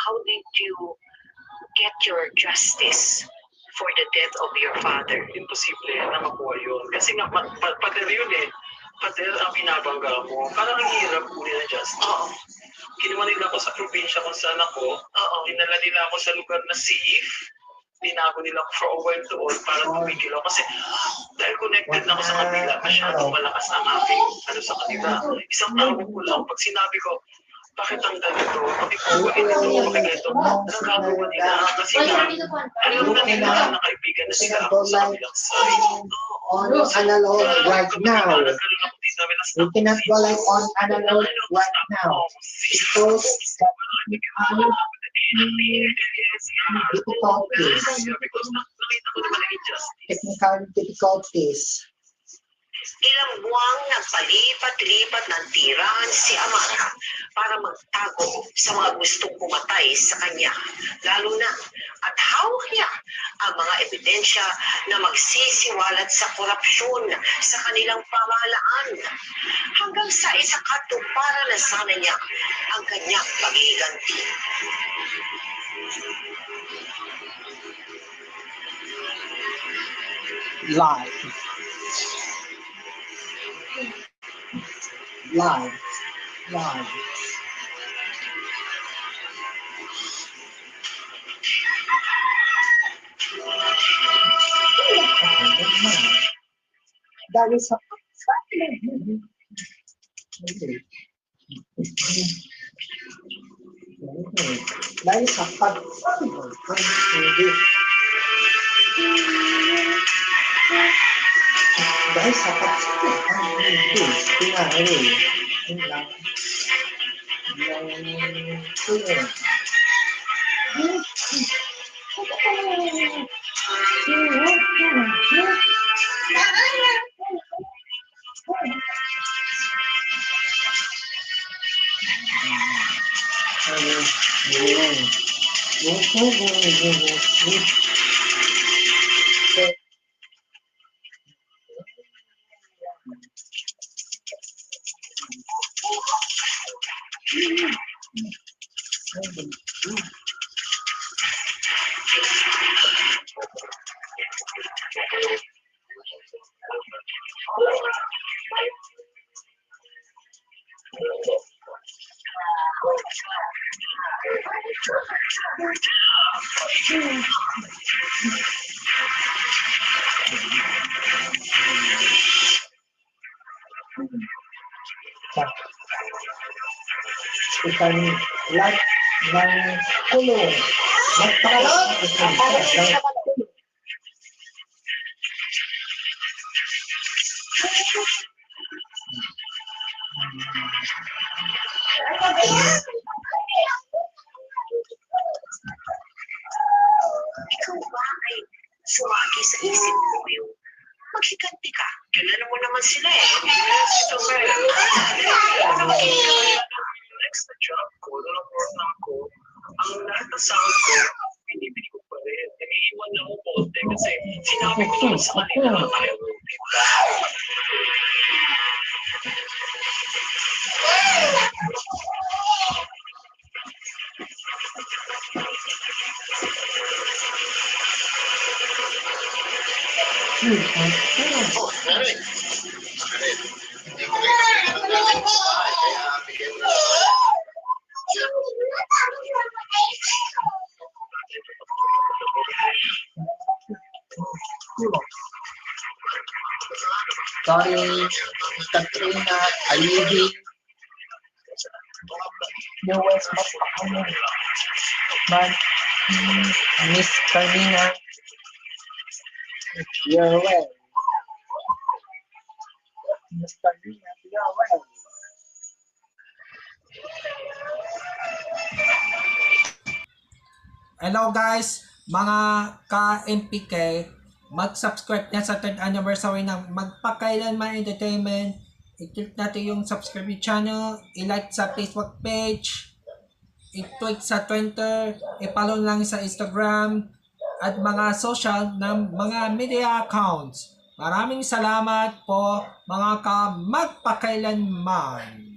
how did you get your justice for the death of your father? Imposible na makuha yun. Kasi nga, pader yun eh. Pader ang binabangga mo. Parang ang hirap kunin na justice. Oo. Kinuha nila ako sa probinsya kung saan ako. Oo. Dinala nila ako sa lugar na safe. Tinago nila ako for a while doon para tumigil ako. Kasi dahil connected na ako sa kanila, masyadong malakas ang aking sa kanila. Isang tawag ko lang, pag sinabi ko, bakit ang ganito? Pakikuha ito, pakiganito. Anong gagawa nila? Kasi nga, alam na nila na kaibigan na sila ako sa kabilang side. On analog right now. We cannot go like on analog right now. Because technical difficulties. Ilang buwang nagpalipat-lipat ng tirahan si Amara para magtago sa mga gustong pumatay sa kanya, lalo na at hawak niya ang mga ebidensya na magsisiwalat sa korupsyon sa kanilang pamahalaan hanggang sa isakatuparan na sana niya ang kanyang pagiganti. Live. That is a dahil sa isang lahat ng kulong. Ikaw ba ay sumagi sa isip mo yung maghiganti ka? Kilala mo naman sila eh. Yes, ito next na job ko, nung nag-work na ako, ang lahat ng sahod ko, binibili ko pa rin. Nag-iiwan lang ako konti kasi sinabi ko naman sa kanila na ayaw mo diba? Sorry, Katrina, Alihi, US Miss Carmina, you're well. Miss Carmina, you're well. Hello guys, mga ka-MPK, mag-subscribe na sa 3rd anniversary ng Magpakailanman Entertainment. I-click natin yung subscribe channel, i-like sa Facebook page, i-tweet sa Twitter, i-follow lang sa Instagram, at mga social ng mga media accounts. Maraming salamat po mga ka-Magpakailanman.